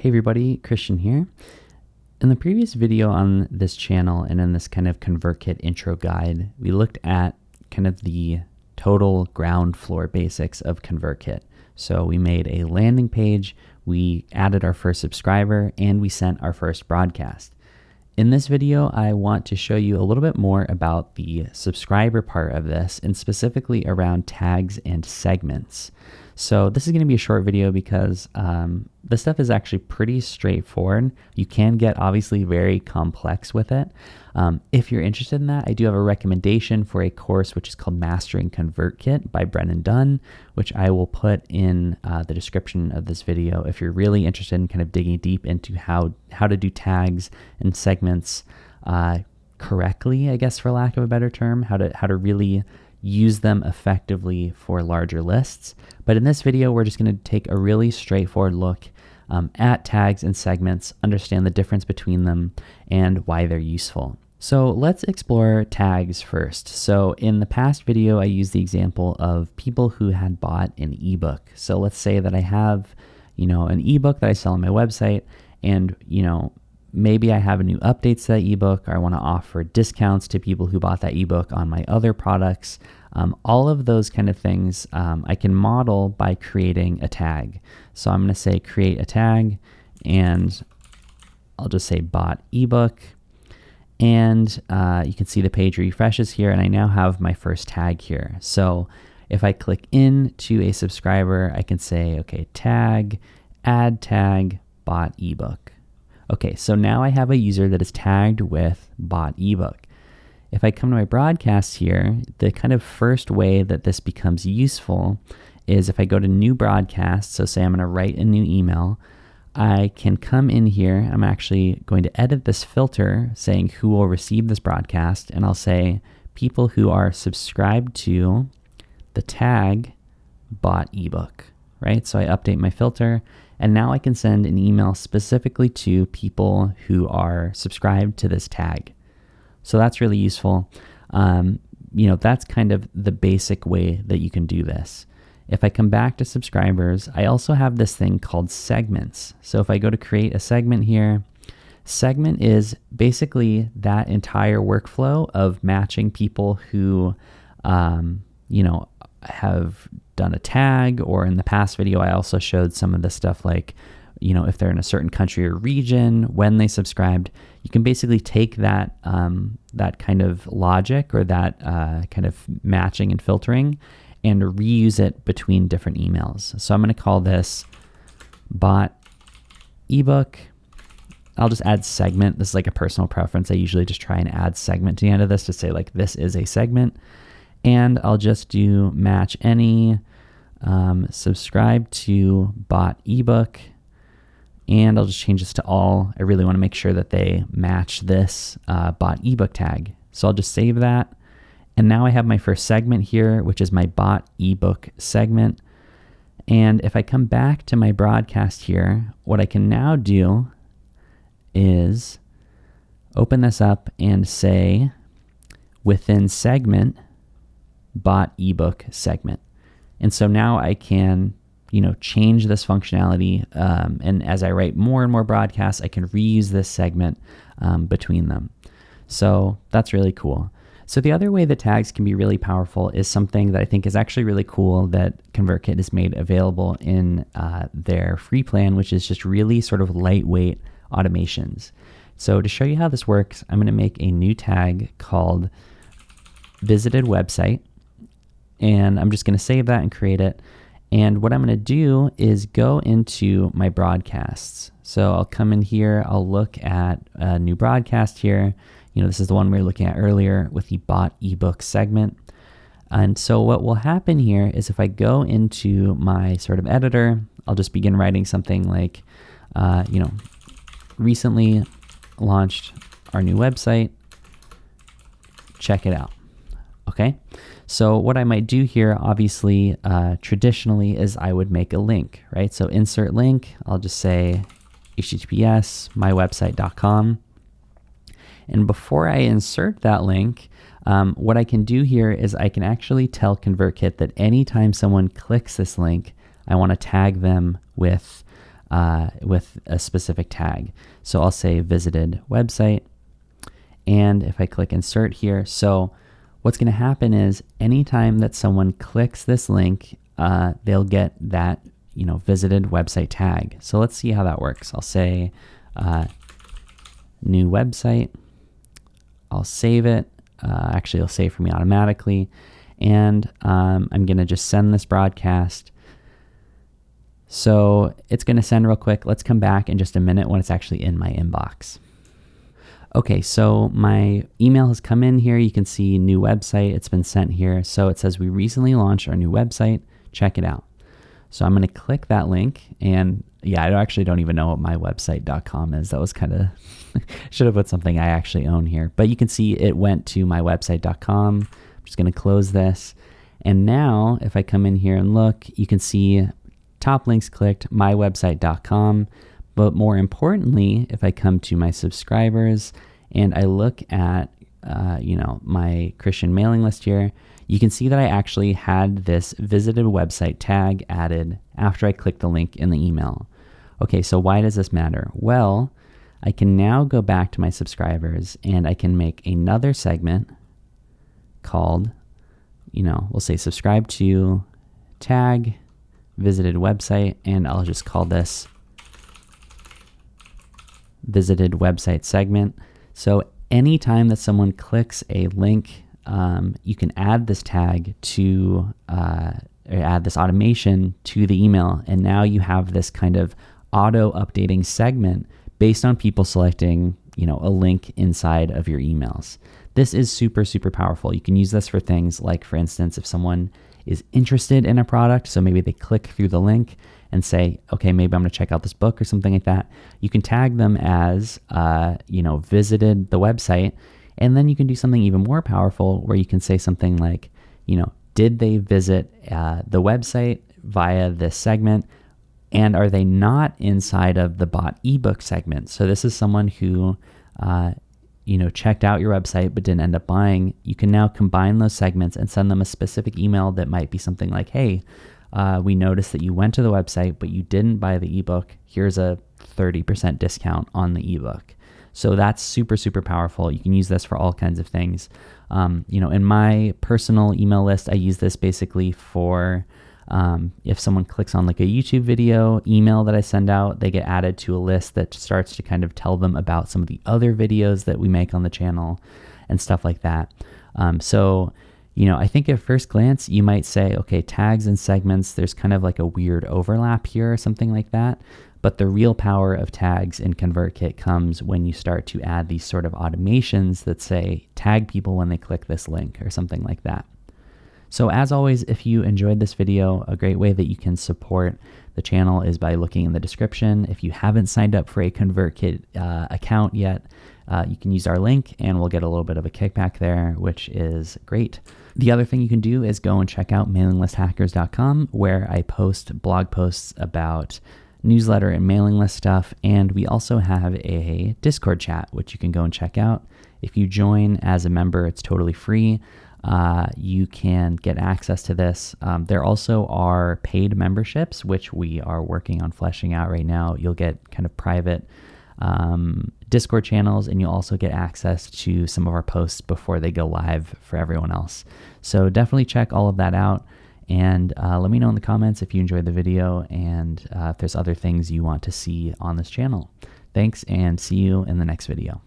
Hey everybody, Christian here. In the previous video on this channel and in this kind of ConvertKit intro guide, we looked at kind of the total ground floor basics of ConvertKit. So we made a landing page, we added our first subscriber, and we sent our first broadcast. In this video, I want to show you a little bit more about the subscriber part of this and specifically around tags and segments. So this is going to be a short video because this stuff is actually pretty straightforward. You can get obviously very complex with it. If you're interested in that, I do have a recommendation for a course which is called Mastering ConvertKit by Brennan Dunn, which I will put in the description of this video if you're really interested in kind of digging deep into how to do tags and segments correctly, I guess, for lack of a better term, how to really use them effectively for larger lists. But in this video, we're just going to take a really straightforward look at tags and segments, understand the difference between them and why they're useful. So let's explore tags first. So in the past video, I used the example of people who had bought an ebook. So let's say that I have, an ebook that I sell on my website, and, maybe I have a new updates to that ebook, or I want to offer discounts to people who bought that ebook on my other products. All of those kind of things I can model by creating a tag. So I'm going to say create a tag, and I'll just say bought ebook. And you can see the page refreshes here, and I now have my first tag here. So if I click into a subscriber, I can say, okay, tag, add tag, bought ebook. Okay, so now I have a user that is tagged with bought ebook. If I come to my broadcasts here, the kind of first way that this becomes useful is if I go to new broadcast, so say I'm going to write a new email, I can come in here. I'm actually going to edit this filter saying who will receive this broadcast, and I'll say people who are subscribed to the tag bought ebook, right? So I update my filter, and now I can send an email specifically to people who are subscribed to this tag. So that's really useful. That's kind of the basic way that you can do this. If I come back to subscribers, I also have this thing called segments. So if I go to create a segment here, segment is basically that entire workflow of matching people who, have done a tag, or in the past video, I also showed some of the stuff like, if they're in a certain country or region, when they subscribed, you can basically take that that kind of logic or that kind of matching and filtering and reuse it between different emails. So I'm going to call this bought ebook. I'll just add segment. This is like a personal preference. I usually just try and add segment to the end of this to say like this is a segment. And I'll just do match any, subscribe to bought ebook, and I'll just change this to all. I really want to make sure that they match this bought ebook tag. So I'll just save that. And now I have my first segment here, which is my bought ebook segment. And if I come back to my broadcast here, what I can now do is open this up and say within segment, bought ebook segment. And so now I can, change this functionality. And as I write more and more broadcasts, I can reuse this segment between them. So that's really cool. So the other way that tags can be really powerful is something that I think is actually really cool that ConvertKit has made available in their free plan, which is just really sort of lightweight automations. So to show you how this works, I'm going to make a new tag called visited website. And I'm just going to save that and create it. And what I'm going to do is go into my broadcasts. So I'll come in here, I'll look at a new broadcast here. This is the one we were looking at earlier with the bought ebook segment. And so what will happen here is if I go into my sort of editor, I'll just begin writing something like, recently launched our new website. Check it out. Okay, so what I might do here, obviously, traditionally, is I would make a link, right? So insert link, I'll just say https mywebsite.com. And before I insert that link, what I can do here is I can actually tell ConvertKit that anytime someone clicks this link, I want to tag them with with a specific tag. So I'll say visited website. And if I click insert here, so what's going to happen is anytime that someone clicks this link, they'll get that, visited website tag. So let's see how that works. I'll say new website. I'll save it. Actually, it'll save for me automatically. And I'm going to just send this broadcast. So it's going to send real quick. Let's come back in just a minute when it's actually in my inbox. Okay, so my email has come in here. You can see new website. It's been sent here. So it says we recently launched our new website. Check it out. So I'm going to click that link. And yeah, I actually don't even know what mywebsite.com is. That was kind of, should have put something I actually own here. But you can see it went to mywebsite.com. I'm just going to close this. And now if I come in here and look, you can see top links clicked, mywebsite.com. But more importantly, if I come to my subscribers and I look at, my Christian mailing list here, you can see that I actually had this visited website tag added after I clicked the link in the email. Okay, so why does this matter? Well, I can now go back to my subscribers and I can make another segment called, we'll say subscribe to tag visited website, and I'll just call this visited website segment. So anytime that someone clicks a link, you can add this tag to, or add this automation to the email. And now you have this kind of auto updating segment based on people selecting, a link inside of your emails. This is super, super powerful. You can use this for things like, for instance, if someone is interested in a product, so maybe they click through the link and say, okay, maybe I'm going to check out this book or something like that. You can tag them as, visited the website. And then you can do something even more powerful where you can say something like, did they visit the website via this segment? And are they not inside of the bought ebook segment? So this is someone who, checked out your website but didn't end up buying. You can now combine those segments and send them a specific email that might be something like, hey, we noticed that you went to the website, but you didn't buy the ebook. Here's a 30% discount on the ebook. So that's super, super powerful. You can use this for all kinds of things. In my personal email list, I use this basically for if someone clicks on like a YouTube video email that I send out, they get added to a list that starts to kind of tell them about some of the other videos that we make on the channel and stuff like that. I think at first glance, you might say, okay, tags and segments, there's kind of like a weird overlap here or something like that. But the real power of tags in ConvertKit comes when you start to add these sort of automations that say, tag people when they click this link or something like that. So as always, if you enjoyed this video, a great way that you can support the channel is by looking in the description. If you haven't signed up for a ConvertKit account yet, you can use our link and we'll get a little bit of a kickback there, which is great. The other thing you can do is go and check out mailinglisthackers.com, where I post blog posts about newsletter and mailing list stuff. And we also have a Discord chat, which you can go and check out. If you join as a member, it's totally free. You can get access to this. There also are paid memberships, which we are working on fleshing out right now. You'll get kind of private Discord channels, and you'll also get access to some of our posts before they go live for everyone else. So definitely check all of that out. And let me know in the comments if you enjoyed the video and if there's other things you want to see on this channel. Thanks, and see you in the next video.